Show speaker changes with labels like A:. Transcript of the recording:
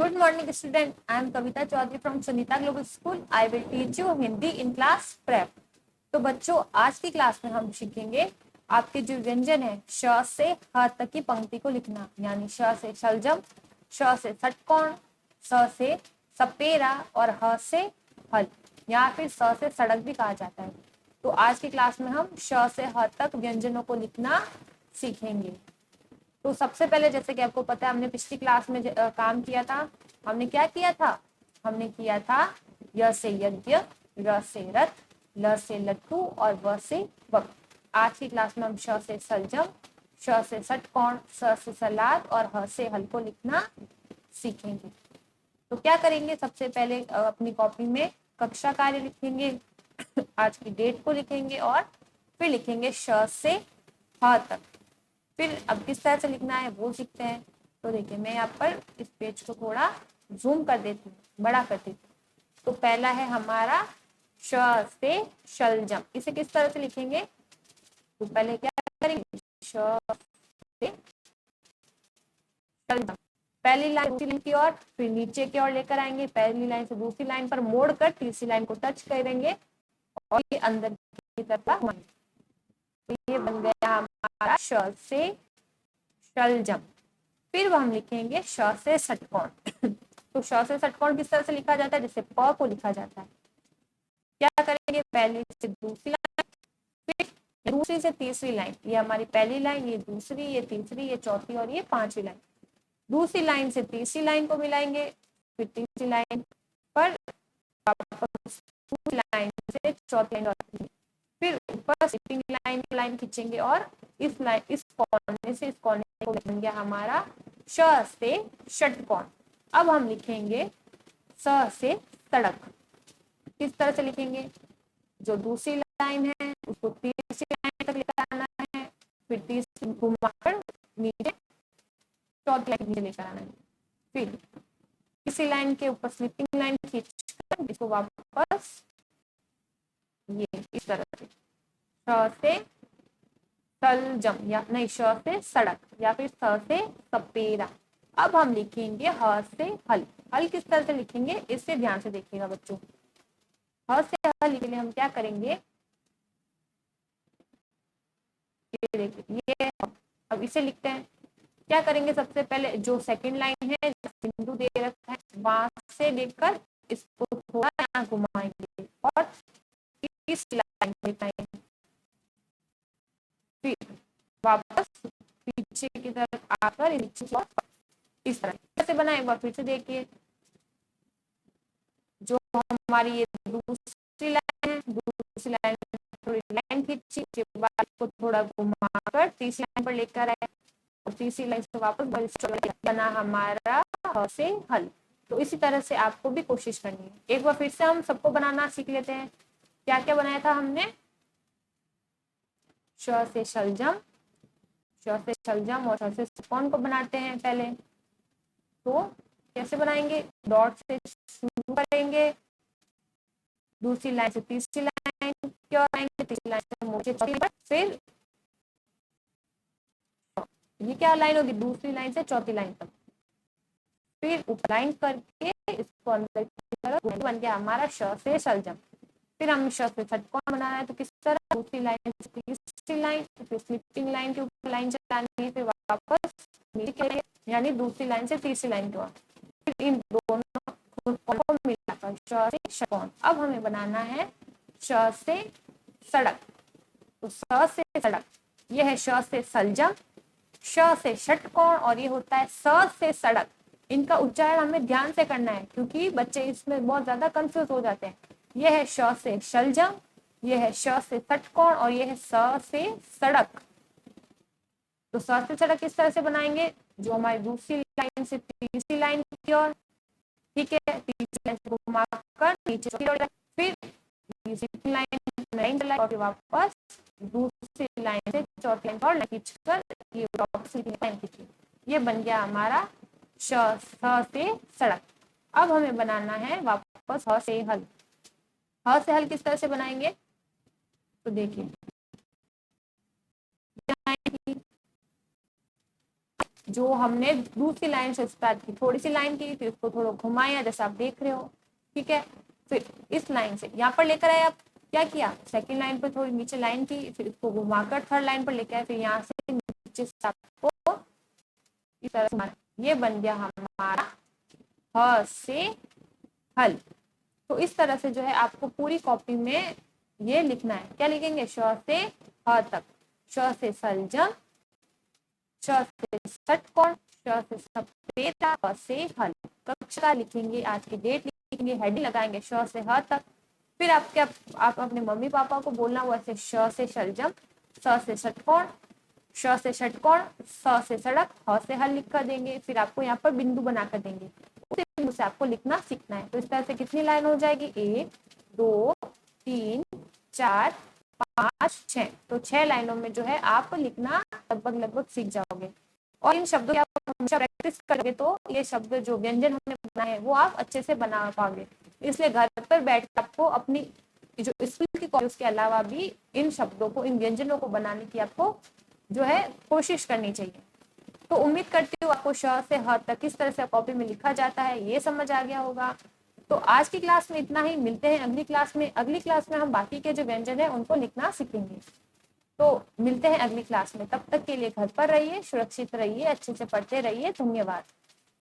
A: Good morning, student. I am Kavita Chaudhary from Sunita Global School. I will teach you Hindi in class prep. तो बच्चों, आज की class में हम सीखेंगे आपके जो व्यंजन है श से ह तक की पंक्ति को लिखना, यानी श से शलजम, श से षटकोण, स से सपेरा और ह से हल, या फिर स से सड़क भी कहा जाता है। तो आज की क्लास में हम श से ह तक व्यंजनों को लिखना सीखेंगे। तो सबसे पहले, जैसे कि आपको पता है, हमने पिछली क्लास में काम किया था। हमने क्या किया था? हमने किया था य से यज्ञ, र से रथ, ल से लट्टू और व से वक्त। आज की क्लास में हम श से सलजम, श से षटकोण, स से सलाद और ह से हल को लिखना सीखेंगे। तो क्या करेंगे? सबसे पहले अपनी कॉपी में कक्षा कार्य लिखेंगे, आज की डेट को लिखेंगे और फिर लिखेंगे श से ह तक। फिर अब किस तरह से लिखना है वो सीखते हैं। तो देखिए, मैं यहाँ पर इस पेज को थोड़ा जूम कर देती हूँ, बड़ा कर देती हूँ। तो पहला है हमारा श से शलजम। इसे किस तरह से लिखेंगे? तो पहले क्या करेंगे? श से शलजम, पहली लाइन दूसरी लाइन की ओर, फिर नीचे की ओर लेकर आएंगे, पहली लाइन से दूसरी लाइन पर मोड़ कर तीसरी लाइन को टच करेंगे और ये अंदर की तरफ। तो ये बन गया हमारा श से शलजम। फिर हम लिखेंगे श से षटकोण। तो श से षटकोण किस तरह से लिखा जाता है? जैसे प को लिखा जाता है। क्या करेंगे? पहली से दूसरी लाइन, फिर दूसरी से तीसरी लाइन। ये हमारी पहली लाइन, ये दूसरी, ये तीसरी, ये चौथी और ये पांचवी लाइन। दूसरी लाइन से तीसरी लाइन को मिलाएंगे, फिर तीसरी लाइन पर दूसरी लाइन से चौथी लाइन, फिर ऊपर सिटिंग लाइन खींचेंगे और इस कोने से इस कोने को बन गया हमारा श से षटकोण। अब हम लिखेंगे स से सड़क। किस तरह से लिखेंगे? जो दूसरी लाइन है उसको तीसरी लाइन तक लेकर आना है, फिर तीसरी घुमाकर नीचे चौथी लाइन नीचे लेकर आना है, फिर इसी लाइन के ऊपर स्लिपिंग लाइन खींचकर इसको वापस ये इस तरह से श से सलजम, या नहीं, श से सड़क या फिर स से सपेरा। अब हम लिखेंगे ह से हल। हल किस तरह से लिखेंगे इससे ध्यान से देखिएगा बच्चों। ह से हल के लिए हम क्या करेंगे? ये देखिए, ये अब इसे लिखते हैं। क्या करेंगे? सबसे पहले जो सेकंड लाइन है, बिंदु दे रखा है, वहां से लेकर इसको थोड़ा यहाँ घुमाएंगे और इस लाइन को लिखाएंगे, फिर वापस पीछे की तरफ आकर इस तरह कैसे बनाए एक बार फिर से देखिए। जो हमारी ये दूसरी लाइन है, दूसरी लाइन थोड़ी लाइन खींची, उसके बाद इसको थोड़ा घुमाकर तीसरी लाइन पर लेकर आए और तीसरी लाइन से वापस बना हमारा ह से हल। तो इसी तरह से आपको भी कोशिश करनी है। एक बार फिर से हम सबको बनाना सीख लेते हैं। क्या क्या बनाया था हमने? श से शलजम, श से शलजम और श से षटकोण को बनाते हैं पहले। तो कैसे बनाएंगे? डॉट से शुरू करेंगे, दूसरी लाइन से तीसरी लाइन की ओर आएंगे, तीसरी लाइन से मोड़ के चौथी लाइन, फिर ये क्या लाइन होगी? दूसरी लाइन से चौथी लाइन तक, फिर ऊपर लाइन करके इसको अंदर की तरफ बन गया हमारा श से शलजम। फिर हम श से षटकोण बनाना है, तो किस तरह? दूसरी लाइन से तीसरी लाइन, फिर स्लिपिंग लाइन के ऊपर लाइन चलानी है, फिर वापस नीचे, यानी दूसरी लाइन से तीसरी लाइन की ओर, फिर इन दोनों को मिलाकर श से षटकोण। अब हमें बनाना है श से सड़क। तो स से सड़क, यह है श से सलजम, श से षटकोण और ये होता है स से सड़क। इनका उच्चारण हमें ध्यान से करना है क्योंकि बच्चे इसमें बहुत ज्यादा कंफ्यूज हो जाते हैं। यह है श से शलजम, यह है श से षटकोण और यह है स से सड़क। तो स से सड़क किस तरह से बनाएंगे? जो हमारी दूसरी लाइन से तीसरी लाइन की ओर, ठीक है, तीसरी लाइन से घुमाकर नीचे, फिर तीसरी लाइन और वापस दूसरी लाइन से चौथी लाइन और खींचकर ये वापस लाइन खींची। ये बन गया हमारा श से सड़क। अब हमें बनाना है वापस ह से हल। ह से हल किस तरह से बनाएंगे? तो देखिए, जो हमने दूसरी लाइन से स्टार्ट की, थोड़ी सी लाइन की फिर उसको थोड़ा घुमाया जैसा आप देख रहे हो, ठीक है। फिर इस लाइन से यहाँ पर लेकर आए, आप क्या किया, सेकंड लाइन पर थोड़ी नीचे लाइन की, फिर इसको घुमाकर थर्ड लाइन पर लेके आए, फिर यहाँ से नीचे से आपको इस तरह से, ये बन गया हमारा ह से हल। तो इस तरह से जो है आपको पूरी कॉपी में ये लिखना है। क्या लिखेंगे, श से ह तक, श से सलजम, श से षटकोण, श से सफेदा, ह से हल। कक्षा लिखेंगे, आज की डेट लिखेंगे, हेडिंग लगाएंगे श से ह तक। फिर आप अपने मम्मी पापा को बोलना हुआ ऐसे, श से शलजम, स से षटकोण, श से षटकोण, स से सड़क, ह से हल लिख कर देंगे। फिर आपको यहाँ पर बिंदु बना कर देंगे, उसी बिंदु से आपको लिखना सीखना है। तो इस तरह से कितनी लाइन हो जाएगी, 1 2 3 4 5 6। तो 6 लाइनों में जो है आप लिखना लगभग सीख जाओगे। और इन शब्दों की आप हमेशा प्रैक्टिस करोगे तो ये शब्द जो व्यंजन हमने बनाए वो आप अच्छे से बना पाओगे। इसलिए घर पर बैठ कर आपको अपनी जो स्कूल की कॉपी उसके अलावा भी इन शब्दों को, इन व्यंजनों को बनाने की आपको जो है कोशिश करनी चाहिए। तो उम्मीद करती हूँ आपको श से ह तक किस तरह से कॉपी में लिखा जाता है ये समझ आ गया होगा। तो आज की क्लास में इतना ही, मिलते हैं अगली क्लास में। अगली क्लास में हम बाकी के जो व्यंजन है उनको लिखना सीखेंगे। तो मिलते हैं अगली क्लास में, तब तक के लिए घर पर रहिए, सुरक्षित रहिए, अच्छे से पढ़ते रहिए। धन्यवाद।